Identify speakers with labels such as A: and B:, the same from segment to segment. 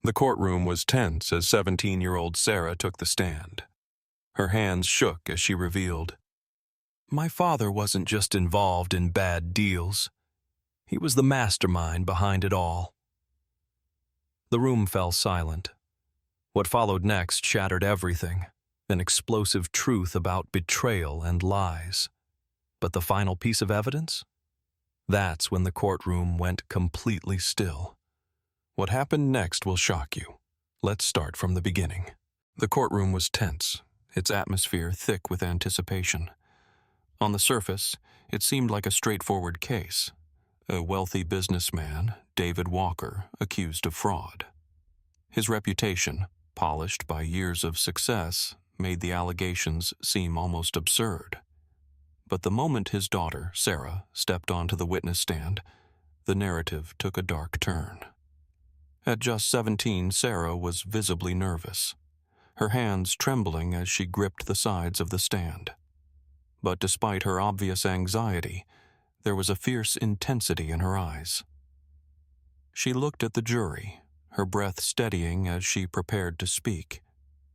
A: The courtroom was tense as 17-year-old Sarah took the stand. Her hands shook as she revealed, "My father wasn't just involved in bad deals. He was the mastermind behind it all." The room fell silent. What followed next shattered everything, an explosive truth about betrayal and lies. But the final piece of evidence? That's when the courtroom went completely still. What happened next will shock you. Let's start from the beginning. The courtroom was tense, its atmosphere thick with anticipation. On the surface, it seemed like a straightforward case. A wealthy businessman, David Walker, accused of fraud. His reputation, polished by years of success, made the allegations seem almost absurd. But the moment his daughter, Sarah, stepped onto the witness stand, the narrative took a dark turn. At just 17, Sarah was visibly nervous, her hands trembling as she gripped the sides of the stand. But despite her obvious anxiety, there was a fierce intensity in her eyes. She looked at the jury, her breath steadying as she prepared to speak,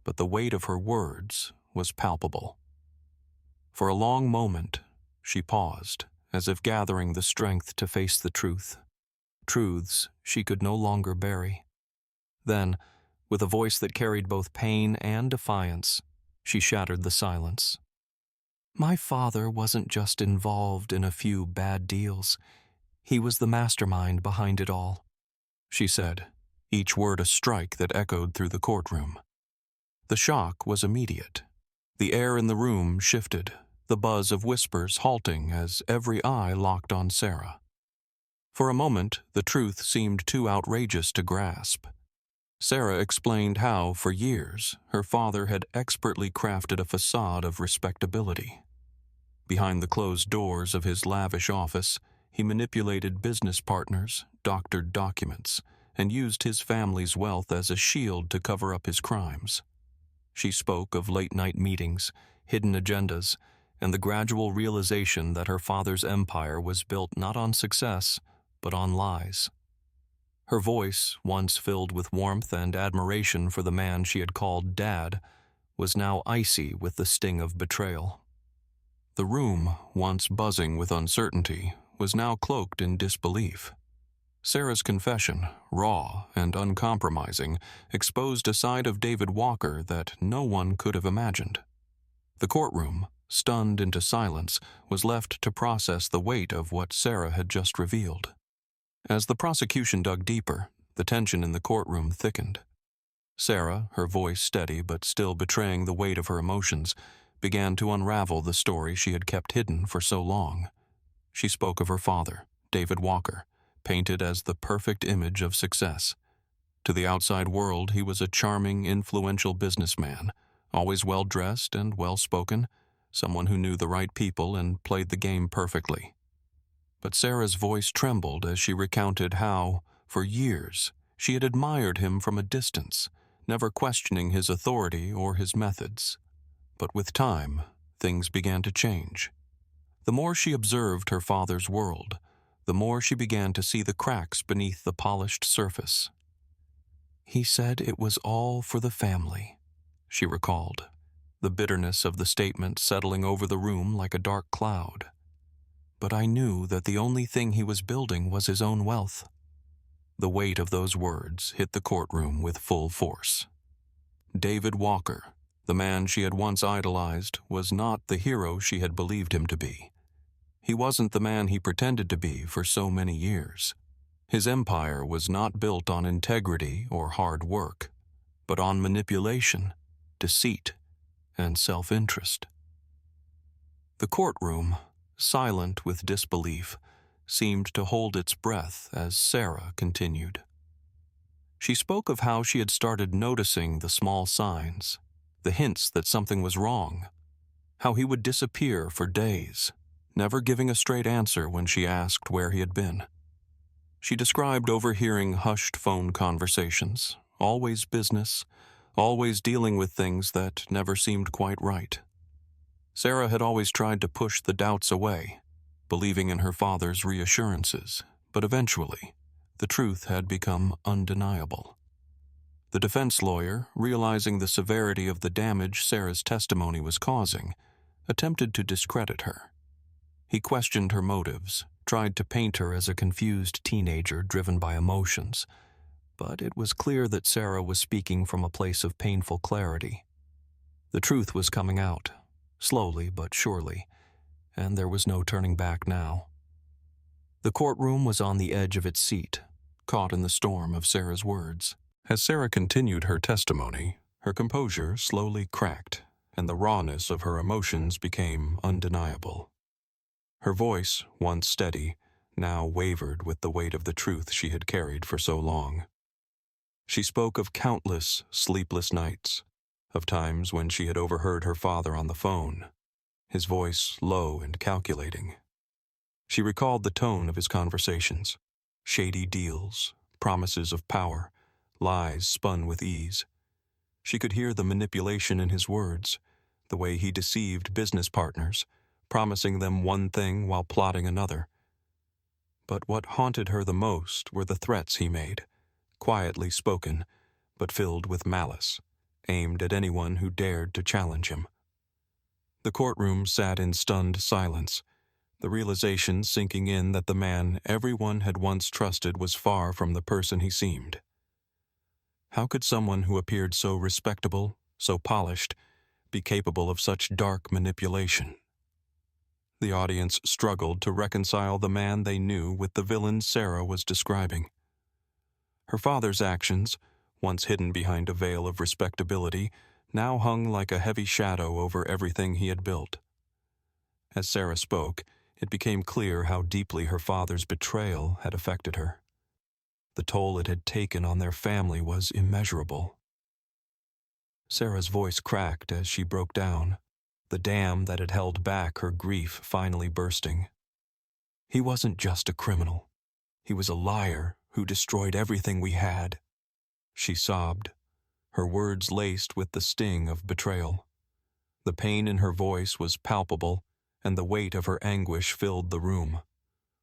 A: but the weight of her words was palpable. For a long moment, she paused, as if gathering the strength to face the truth. Truths she could no longer bury. Then, with a voice that carried both pain and defiance, she shattered the silence. "My father wasn't just involved in a few bad deals. He was the mastermind behind it all," she said, each word a strike that echoed through the courtroom. The shock was immediate. The air in the room shifted, the buzz of whispers halting as every eye locked on Sarah. For a moment, the truth seemed too outrageous to grasp. Sarah explained how, for years, her father had expertly crafted a facade of respectability. Behind the closed doors of his lavish office, he manipulated business partners, doctored documents, and used his family's wealth as a shield to cover up his crimes. She spoke of late-night meetings, hidden agendas, and the gradual realization that her father's empire was built not on success, but on lies. Her voice, once filled with warmth and admiration for the man she had called Dad, was now icy with the sting of betrayal. The room, once buzzing with uncertainty, was now cloaked in disbelief. Sarah's confession, raw and uncompromising, exposed a side of David Walker that no one could have imagined. The courtroom, stunned into silence, was left to process the weight of what Sarah had just revealed. As the prosecution dug deeper, the tension in the courtroom thickened. Sarah, her voice steady but still betraying the weight of her emotions, began to unravel the story she had kept hidden for so long. She spoke of her father, David Walker, painted as the perfect image of success. To the outside world, he was a charming, influential businessman, always well-dressed and well-spoken, someone who knew the right people and played the game perfectly. But Sarah's voice trembled as she recounted how, for years, she had admired him from a distance, never questioning his authority or his methods. But with time, things began to change. The more she observed her father's world, the more she began to see the cracks beneath the polished surface. "He said it was all for the family," she recalled, the bitterness of the statement settling over the room like a dark cloud. "But I knew that the only thing he was building was his own wealth." The weight of those words hit the courtroom with full force. David Walker, the man she had once idolized, was not the hero she had believed him to be. He wasn't the man he pretended to be for so many years. His empire was not built on integrity or hard work, but on manipulation, deceit, and self-interest. The courtroom, silent with disbelief, seemed to hold its breath as Sarah continued. She spoke of how she had started noticing the small signs, the hints that something was wrong, how he would disappear for days, never giving a straight answer when she asked where he had been. She described overhearing hushed phone conversations, always business, always dealing with things that never seemed quite right. Sarah had always tried to push the doubts away, believing in her father's reassurances, but eventually, the truth had become undeniable. The defense lawyer, realizing the severity of the damage Sarah's testimony was causing, attempted to discredit her. He questioned her motives, tried to paint her as a confused teenager driven by emotions, but it was clear that Sarah was speaking from a place of painful clarity. The truth was coming out, slowly but surely, and there was no turning back now. The courtroom was on the edge of its seat, caught in the storm of Sarah's words. As Sarah continued her testimony, her composure slowly cracked, and the rawness of her emotions became undeniable. Her voice, once steady, now wavered with the weight of the truth she had carried for so long. She spoke of countless sleepless nights, of times when she had overheard her father on the phone, his voice low and calculating. She recalled the tone of his conversations, shady deals, promises of power, lies spun with ease. She could hear the manipulation in his words, the way he deceived business partners, promising them one thing while plotting another. But what haunted her the most were the threats he made, quietly spoken, but filled with malice, aimed at anyone who dared to challenge him. The courtroom sat in stunned silence, the realization sinking in that the man everyone had once trusted was far from the person he seemed. How could someone who appeared so respectable, so polished, be capable of such dark manipulation? The audience struggled to reconcile the man they knew with the villain Sarah was describing. Her father's actions, once hidden behind a veil of respectability, now hung like a heavy shadow over everything he had built. As Sarah spoke, it became clear how deeply her father's betrayal had affected her. The toll it had taken on their family was immeasurable. Sarah's voice cracked as she broke down, the dam that had held back her grief finally bursting. He wasn't just a criminal. He was a liar who destroyed everything we had. She sobbed, her words laced with the sting of betrayal. The pain in her voice was palpable, and the weight of her anguish filled the room.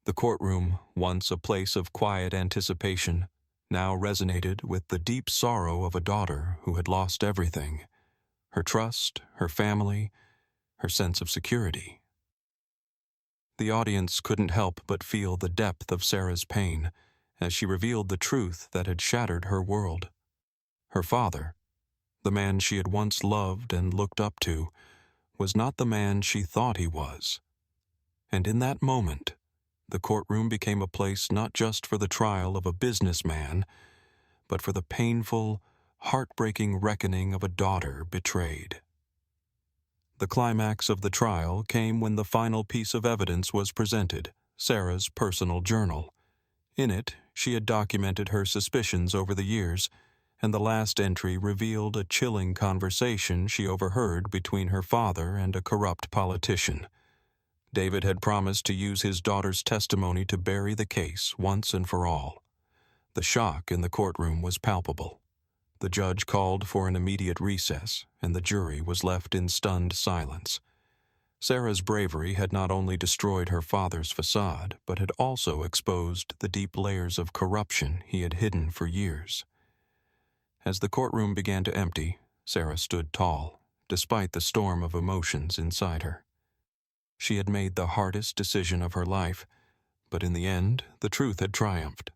A: The courtroom, once a place of quiet anticipation, now resonated with the deep sorrow of a daughter who had lost everything: her trust, her family, her sense of security. The audience couldn't help but feel the depth of Sarah's pain as she revealed the truth that had shattered her world. Her father, the man she had once loved and looked up to, was not the man she thought he was. And in that moment, the courtroom became a place not just for the trial of a businessman, but for the painful, heartbreaking reckoning of a daughter betrayed. The climax of the trial came when the final piece of evidence was presented, Sarah's personal journal. In it, she had documented her suspicions over the years, and the last entry revealed a chilling conversation she overheard between her father and a corrupt politician. David had promised to use his daughter's testimony to bury the case once and for all. The shock in the courtroom was palpable. The judge called for an immediate recess, and the jury was left in stunned silence. Sarah's bravery had not only destroyed her father's facade, but had also exposed the deep layers of corruption he had hidden for years. As the courtroom began to empty, Sarah stood tall, despite the storm of emotions inside her. She had made the hardest decision of her life, but in the end, the truth had triumphed.